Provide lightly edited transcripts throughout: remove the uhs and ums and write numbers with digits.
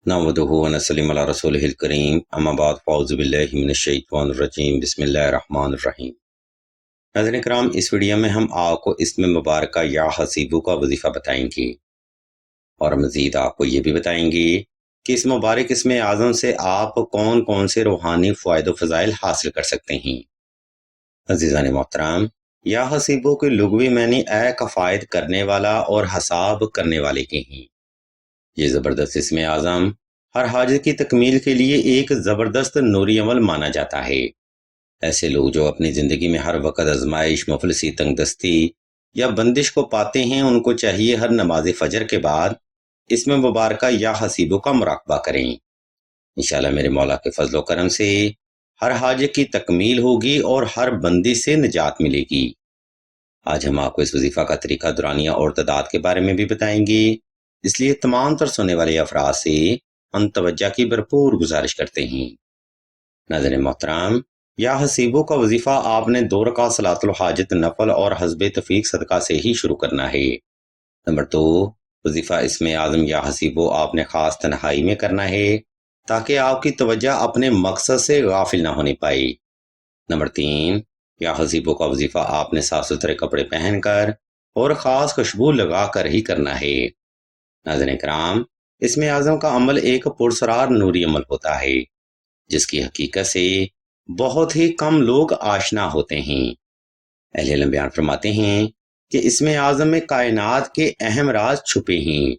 نحمدہ و نصلی علی رسولہ الکریم اما بعد فاعوذ باللہ من الشیطان الرجیم بسم اللہ الرحمن الرحیم۔ ناظرین کرام، اس ویڈیو میں ہم آپ کو اسم مبارکہ یا حسیبو کا وظیفہ بتائیں گے اور مزید آپ کو یہ بھی بتائیں گے کہ اس مبارک اسم اعظم سے آپ کون کون سے روحانی فوائد و فضائل حاصل کر سکتے ہیں۔ عزیزان محترم، یا حسیبو کے لغوی معنی اے کفایت کرنے والا اور حساب کرنے والے کے ہیں۔ یہ زبردست اسم اعظم ہر حاجت کی تکمیل کے لیے ایک زبردست نوری عمل مانا جاتا ہے۔ ایسے لوگ جو اپنی زندگی میں ہر وقت آزمائش، مفلسی، تنگ دستی یا بندش کو پاتے ہیں، ان کو چاہیے ہر نماز فجر کے بعد اسم مبارکہ یا حسیبو کا مراقبہ کریں۔ انشاءاللہ میرے مولا کے فضل و کرم سے ہر حاجت کی تکمیل ہوگی اور ہر بندش سے نجات ملے گی۔ آج ہم آپ کو اس وظیفہ کا طریقہ، دورانیہ اور تعداد کے بارے میں بھی بتائیں گے، اس لیے تمام تر سننے والے افراد سے ہم توجہ کی بھرپور گزارش کرتے ہیں۔ ناظرین محترم، یا حسیبو کا وظیفہ آپ نے 2 رکعت صلاۃ الحاجت نفل اور حسب تفیق صدقہ سے ہی شروع کرنا ہے۔ نمبر 2، وظیفہ اسم اعظم یا حسیبو آپ نے خاص تنہائی میں کرنا ہے تاکہ آپ کی توجہ اپنے مقصد سے غافل نہ ہونے پائے۔ نمبر 3، یا حسیبو کا وظیفہ آپ نے صاف ستھرے کپڑے پہن کر اور خاص خوشبو لگا کر ہی کرنا ہے۔ ناظرین کرام، اسم اعظم کا عمل ایک پرسرار نوری عمل ہوتا ہے جس کی حقیقت سے بہت ہی کم لوگ آشنا ہوتے ہیں۔ اہل علم بیان فرماتے ہیں کہ اسم اعظم میں کائنات کے اہم راز چھپے ہیں،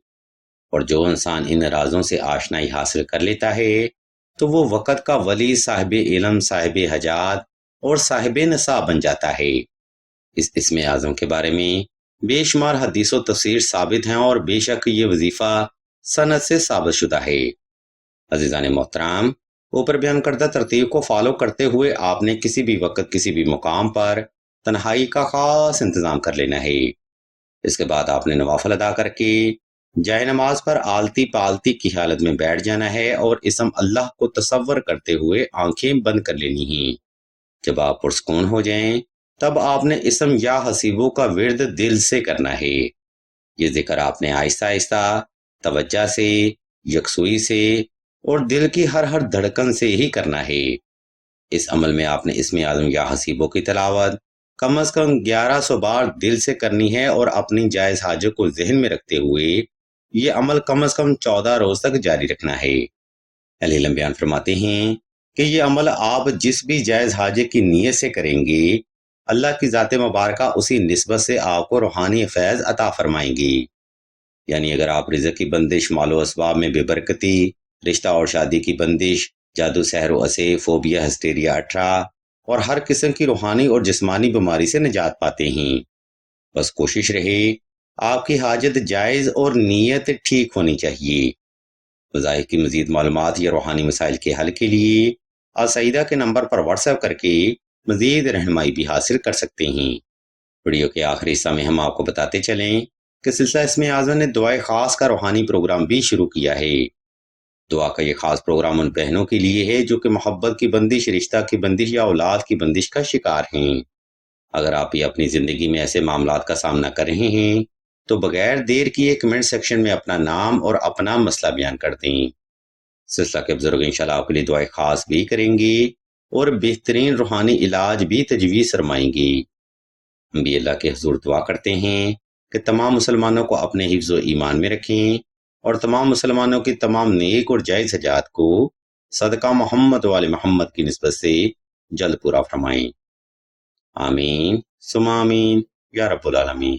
اور جو انسان ان رازوں سے آشنائی حاصل کر لیتا ہے تو وہ وقت کا ولی، صاحب علم، صاحب حاجات اور صاحب نصاب بن جاتا ہے۔ اس اسم اعظم کے بارے میں بے شمار حدیث و تفسیر ثابت ہیں اور بے شک یہ وظیفہ سند سے ثابت شدہ ہے۔ عزیزان محترم، اوپر بیان کردہ ترتیب کو فالو کرتے ہوئے آپ نے کسی بھی وقت کسی بھی مقام پر تنہائی کا خاص انتظام کر لینا ہے۔ اس کے بعد آپ نے نوافل ادا کر کے جائے نماز پر آلتی پالتی کی حالت میں بیٹھ جانا ہے اور اسم اللہ کو تصور کرتے ہوئے آنکھیں بند کر لینی ہیں۔ جب آپ پرسکون ہو جائیں تب آپ نے اسم یا حسیبو کا ورد دل سے کرنا ہے۔ یہ ذکر آپ نے آہستہ آہستہ، توجہ سے، یکسوئی سے اور دل کی ہر دھڑکن سے ہی کرنا ہے۔ اس عمل میں آپ نے اسم اعظم یا حسیبو کی تلاوت کم از کم 1100 بار دل سے کرنی ہے اور اپنی جائز حاجت کو ذہن میں رکھتے ہوئے یہ عمل کم از کم 14 روز تک جاری رکھنا ہے۔ اہل علم بیان فرماتے ہیں کہ یہ عمل آپ جس بھی جائز حاجت کی نیت سے کریں گے، اللہ کی ذات مبارکہ اسی نسبت سے آپ کو روحانی فیض عطا فرمائیں گی۔ یعنی اگر آپ رزق کی بندش، مال و اسباب میں بے برکتی، رشتہ اور شادی کی بندش، جادو، سحر و اسے، فوبیا، ہسٹیریا 18 اور ہر قسم کی روحانی اور جسمانی بیماری سے نجات پاتے ہیں، بس کوشش رہے آپ کی حاجت جائز اور نیت ٹھیک ہونی چاہیے۔ وظائف کی مزید معلومات یا روحانی مسائل کے حل کے لیے السیدہ کے نمبر پر واٹس ایپ کر کے مزید رہنمائی بھی حاصل کر سکتے ہیں۔ ویڈیو کے آخری حصہ میں ہم آپ کو بتاتے چلیں کہ سلسلہ اسم اعظم نے دعائے خاص کا روحانی پروگرام بھی شروع کیا ہے۔ دعا کا یہ خاص پروگرام ان بہنوں کے لیے ہے جو کہ محبت کی بندش، رشتہ کی بندش یا اولاد کی بندش کا شکار ہیں۔ اگر آپ بھی اپنی زندگی میں ایسے معاملات کا سامنا کر رہے ہیں تو بغیر دیر کیے کمنٹ سیکشن میں اپنا نام اور اپنا مسئلہ بیان کر دیں۔ سلسلہ کے بزرگ انشاءاللہ آپ کے لیے دعائیں خاص بھی کریں گے اور بہترین روحانی علاج بھی تجویز فرمائیں گے۔ ہم بھی اللہ کے حضور دعا کرتے ہیں کہ تمام مسلمانوں کو اپنے حفظ و ایمان میں رکھیں اور تمام مسلمانوں کی تمام نیک اور جائز حاجات کو صدقہ محمد و آل محمد کی نسبت سے جلد پورا فرمائیں۔ آمین ثم آمین یا رب العالمین۔